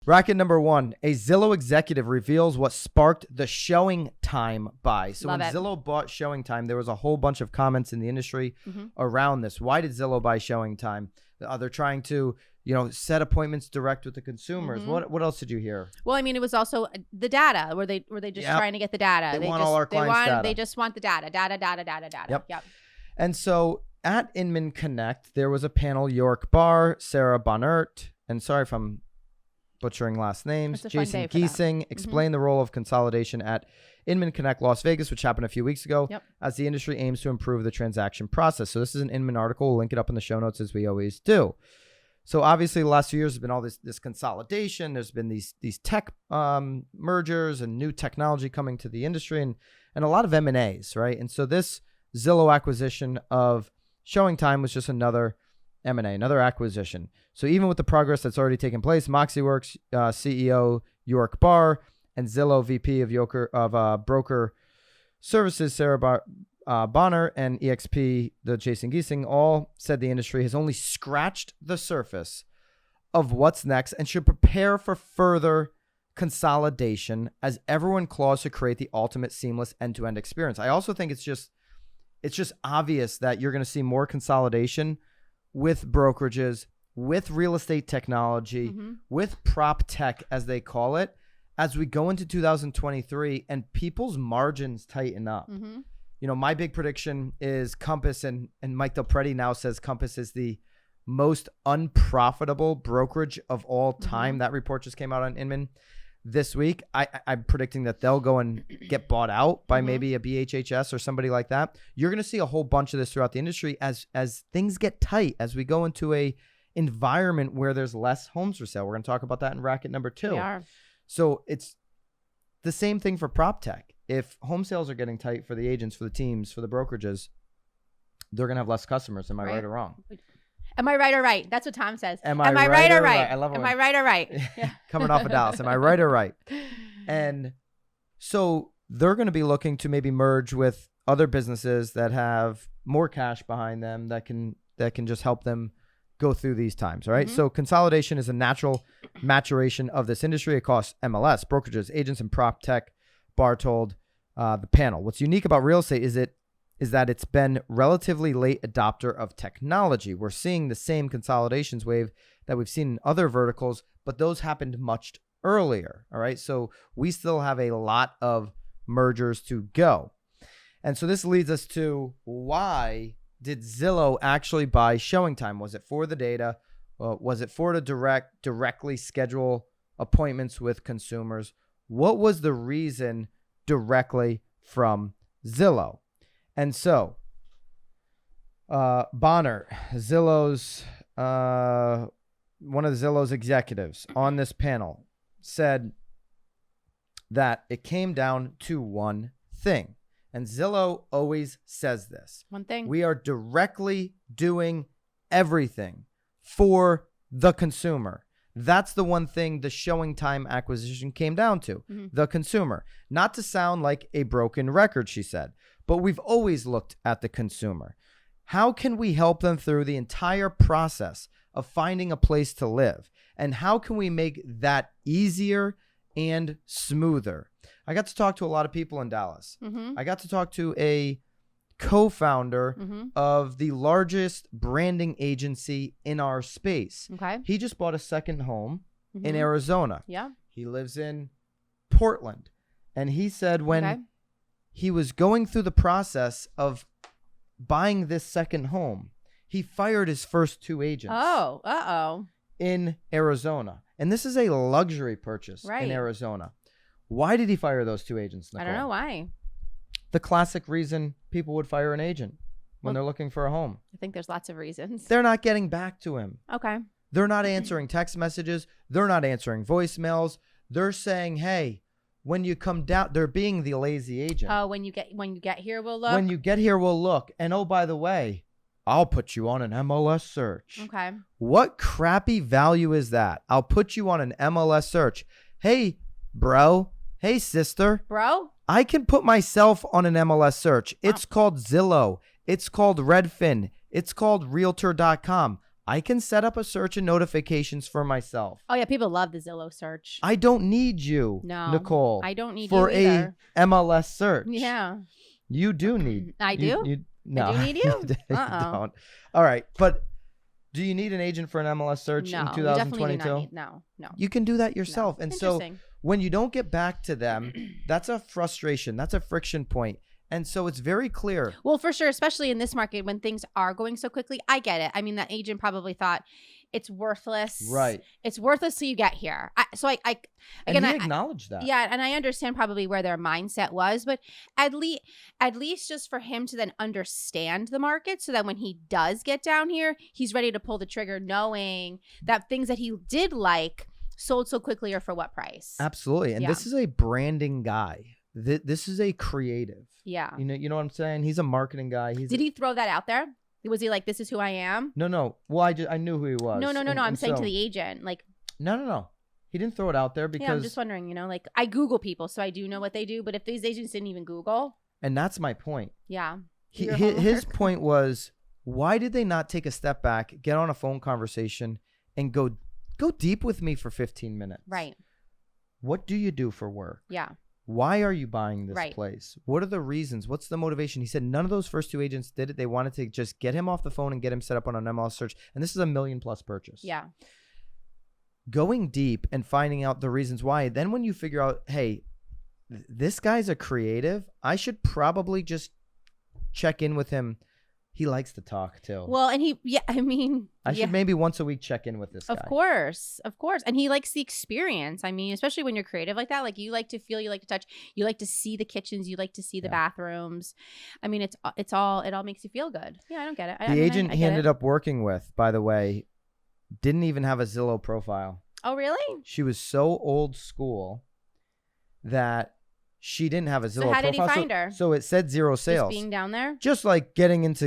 Racket number one, a Zillow executive reveals what sparked the ShowingTime buy. So when Zillow bought ShowingTime, there was a whole bunch of comments in the industry around this. Why did Zillow buy ShowingTime? They're trying to, set appointments direct with the consumers. What else did you hear? Well, I mean, it was also the data. Were they just trying to get the data? They want all our clients' data. They just want the data. Yep. And so at Inman Connect, there was a panel, York Barr, Sarah Bonert, and sorry if I'm butchering last names, Jason Giesing, explained the role of consolidation at Inman Connect Las Vegas, which happened a few weeks ago, as the industry aims to improve the transaction process. So this is an Inman article. We'll link it up in the show notes as we always do. So obviously the last few years has been all this consolidation. There's been these tech mergers and new technology coming to the industry and a lot of M&As, right? And so this Zillow acquisition of ShowingTime was just another M&A, another acquisition. So even with the progress that's already taken place, MoxieWorks CEO York Barr and Zillow VP of Broker Services Sarah Bonner and EXP the Jason Giesing all said the industry has only scratched the surface of what's next and should prepare for further consolidation as everyone claws to create the ultimate seamless end-to-end experience. I also think it's just obvious that you're going to see more consolidation with brokerages, with real estate technology, with prop tech, as they call it, as we go into 2023 and people's margins tighten up. My big prediction is Compass, and Mike Del Prete now says Compass is the most unprofitable brokerage of all time. That report just came out on Inman this week. I'm predicting that they'll go and get bought out by maybe a BHHS or somebody like that. You're going to see a whole bunch of this throughout the industry as things get tight, as we go into a environment where there's less homes for sale. We're going to talk about that in racket number 2. We are. So it's the same thing for prop tech. If home sales are getting tight for the agents, for the teams, for the brokerages, they're going to have less customers. Am I right or wrong? Am I right or right? That's what Tom says. Am I right or right? I love it. Am I right or right? Coming off of Dallas. Am I right or right? And so they're going to be looking to maybe merge with other businesses that have more cash behind them that can just help them go through these times, right? So consolidation is a natural maturation of this industry across MLS, brokerages, agents, and prop tech. Barr told the panel. What's unique about real estate is that it's been relatively late adopter of technology. We're seeing the same consolidations wave that we've seen in other verticals, but those happened much earlier. All right. So we still have a lot of mergers to go. And so this leads us to, why did Zillow actually buy ShowingTime? Was it for the data? Was it for to directly schedule appointments with consumers? What was the reason directly from Zillow? And so, Bonner, Zillow's one of Zillow's executives on this panel, said that it came down to one thing. And Zillow always says this. One thing. We are directly doing everything for the consumer. That's the one thing the ShowingTime acquisition came down to, the consumer. Not to sound like a broken record, she said, but we've always looked at the consumer. How can we help them through the entire process of finding a place to live? And how can we make that easier and smoother? I got to talk to a lot of people in Dallas. I got to talk to a co-founder of the largest branding agency in our space. Okay. He just bought a second home in Arizona. Yeah. He lives in Portland. And he said when he was going through the process of buying this second home, he fired his first 2 agents. Oh, uh-oh. In Arizona. And this is a luxury purchase in Arizona. Why did he fire those 2 agents, Nicole? I don't know why. The classic reason people would fire an agent when they're looking for a home. I think there's lots of reasons. They're not getting back to him. Okay. They're not answering text messages. They're not answering voicemails. They're saying, hey, when you come down, they're being the lazy agent. Oh, when you get here, we'll look. When you get here, we'll look. And oh, by the way, I'll put you on an MLS search. Okay. What crappy value is that? I'll put you on an MLS search. Hey, bro. Hey, sister. Bro? I can put myself on an MLS search. It's called Zillow. It's called Redfin. It's called Realtor.com. I can set up a search and notifications for myself. Oh yeah, people love the Zillow search. I don't need you, Nicole. I don't need for you either. a MLS search. Yeah. You do need. I do? No, I do need you? you don't. All right, but do you need an agent for an MLS search in 2022? You definitely do not need, no. You can do that yourself. No. And so when you don't get back to them, that's a frustration. That's a friction point. And so it's very clear. Well, for sure, especially in this market when things are going so quickly. I get it. I mean, that agent probably thought it's worthless. Right. It's worthless till you get here. I acknowledge that. Yeah, and I understand probably where their mindset was, but at least just for him to then understand the market so that when he does get down here, he's ready to pull the trigger knowing that things that he did like sold so quickly or for what price. Absolutely. And this is a branding guy. This is a creative. Yeah. You know what I'm saying? He's a marketing guy. Did he throw that out there? Was he like, this is who I am? No. Well, I knew who he was. No. I'm saying to the agent, like. No. He didn't throw it out there because. Yeah, I'm just wondering, like I Google people, so I do know what they do. But if these agents didn't even Google. And that's my point. Yeah. His point was, why did they not take a step back, get on a phone conversation, and go deep with me for 15 minutes? Right. What do you do for work? Yeah. Why are you buying this place? What are the reasons? What's the motivation? He said none of those first two agents did it. They wanted to just get him off the phone and get him set up on an MLS search. And this is a $1 million+ purchase. Yeah. Going deep and finding out the reasons why. Then when you figure out, hey, this guy's a creative, I should probably just check in with him. He likes to talk too. Well, and I should maybe once a week check in with this guy. Of course. And he likes the experience. I mean, especially when you're creative like that, like you like to feel, you like to touch, you like to see the kitchens, you like to see the bathrooms. I mean, it all makes you feel good. Yeah, I don't get it. The agent he ended up working with, by the way, didn't even have a Zillow profile. Oh, really? She was so old school that she didn't have a Zillow profile. So how did he find her? So it said 0 sales. Just being down there? Just like getting he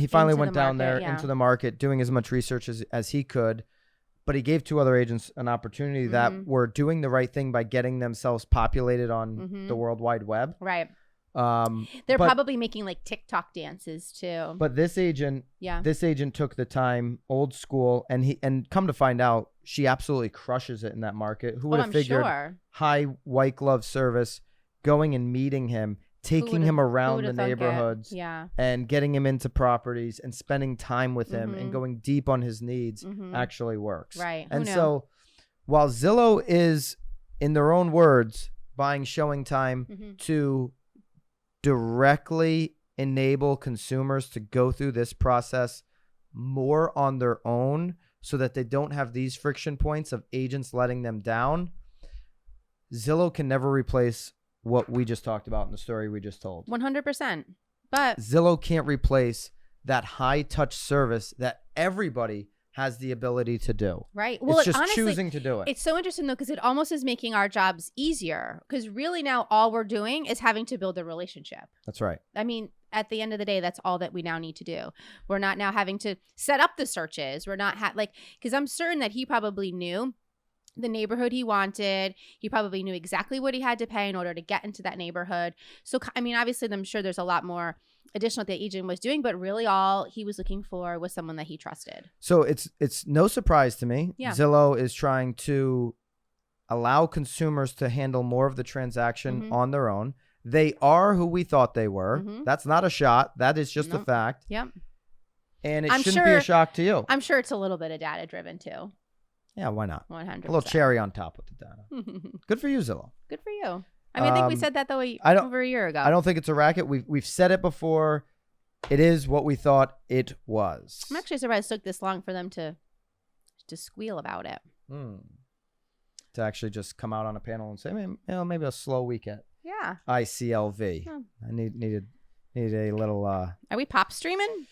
finally went down there into the market, doing as much research as he could. But he gave 2 other agents an opportunity that were doing the right thing by getting themselves populated on the World Wide Web. Right. They're probably making like TikTok dances too. But this agent took the time, old school, and come to find out, she absolutely crushes it in that market. Who would have figured? Sure. High white glove service, going and meeting him, taking him around the neighborhoods, and getting him into properties and spending time with him and going deep on his needs actually works. Right. And so while Zillow is, in their own words, buying ShowingTime to directly enable consumers to go through this process more on their own so that they don't have these friction points of agents letting them down, Zillow can never replace what we just talked about in the story we just told. 100%. But Zillow can't replace that high touch service that everybody has the ability to do. Right. Well, it's just honestly, choosing to do it. It's so interesting though, because it almost is making our jobs easier. Because really now all we're doing is having to build a relationship. That's right. I mean, at the end of the day, that's all that we now need to do. We're not now having to set up the searches. We're not because I'm certain that he probably knew the neighborhood he wanted. He probably knew exactly what he had to pay in order to get into that neighborhood. So, I mean, obviously, I'm sure there's a lot more additional that the agent was doing, but really all he was looking for was someone that he trusted. So it's no surprise to me. Yeah. Zillow is trying to allow consumers to handle more of the transaction on their own. They are who we thought they were. That's not a shot. That is just a fact. Yep. And it shouldn't be a shock to you. I'm sure it's a little bit of data driven too. Yeah, why not? 100%. A little cherry on top of the data. Good for you, Zillow. Good for you. I mean, I think we said that though over a year ago. I don't think it's a racket. We've said it before. It is what we thought it was. I'm actually surprised it took this long for them to squeal about it. To actually just come out on a panel and say, maybe a slow weekend. Yeah. ICLV. Yeah. I need a little. Are we pop streaming?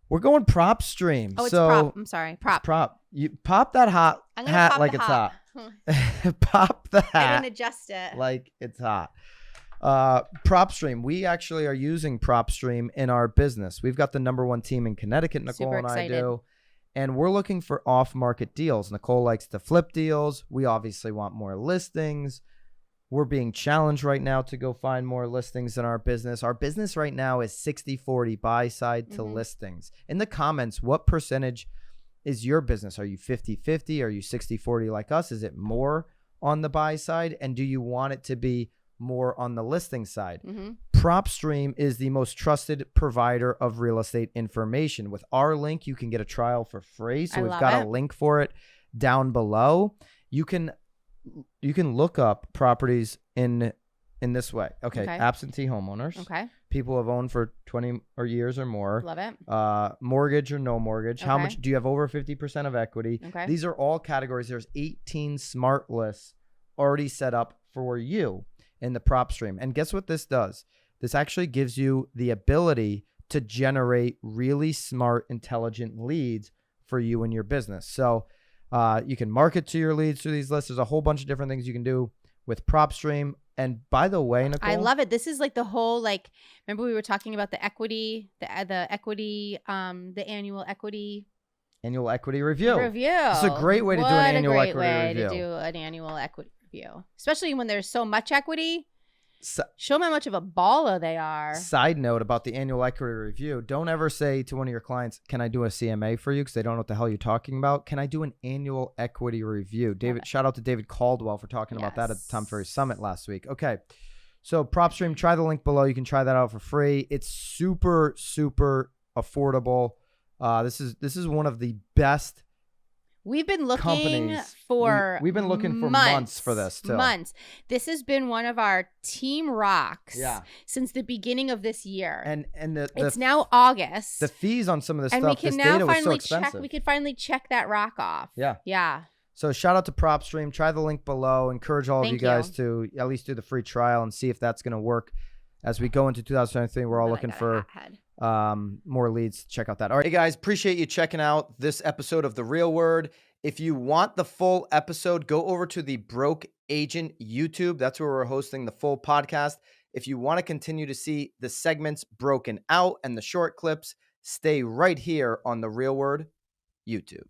We're going prop stream. Oh, it's prop. I'm sorry. Prop. Prop. You pop that hat like it's hot. Pop the hat. I didn't adjust it. Like it's hot. PropStream. We actually are using PropStream in our business. We've got the #1 team in Connecticut, Nicole Super and excited. I do. And we're looking for off-market deals. Nicole likes to flip deals. We obviously want more listings. We're being challenged right now to go find more listings in our business. Our business right now is 60-40 buy side to listings. In the comments, what percentage is your business? Are you 50-50? Are you 60-40 like us? Is it more on the buy side? And do you want it to be more on the listing side? PropStream is the most trusted provider of real estate information. With our link, you can get a trial for free. So we've got a link for it down below. You can look up properties in this way. Okay. Absentee homeowners. Okay. People have owned for 20 or years or more. Love it. Mortgage or no mortgage. Okay. How much do you have? Over 50% of equity. Okay. These are all categories. There's 18 smart lists already set up for you in the PropStream. And guess what this does? This actually gives you the ability to generate really smart, intelligent leads for you and your business. So you can market to your leads through these lists. There's a whole bunch of different things you can do with PropStream. And by the way, Nicole, I love it. This is like the whole, like, remember we were talking about the equity, the annual equity review. It's a great way to do an annual equity review. What a great way to do an annual equity review, especially when there's so much equity. Show them how much of a baller they are. Side note about the annual equity review. Don't ever say to one of your clients, can I do a CMA for you? Because they don't know what the hell you're talking about. Can I do an annual equity review? Shout out to David Caldwell for talking about that at the Tom Ferry Summit last week. Okay. So PropStream, try the link below. You can try that out for free. It's super, super affordable. This is one of the best We've been looking we've been looking for months for this too. This has been one of our team rocks since the beginning of this year. And it's now August. The fees on some of this and stuff, we can this now data finally was so expensive. We could finally check that rock off. Yeah. So shout out to PropStream. Try the link below. Encourage all of you guys to at least do the free trial and see if that's going to work as we go into 2023. We're all looking for more leads. Check out that. All right, hey guys, appreciate you checking out this episode of The Real Word. If you want the full episode, go over to the Broke Agent YouTube. That's where we're hosting the full podcast. If you want to continue to see the segments broken out and the short clips, stay right here on The Real Word YouTube.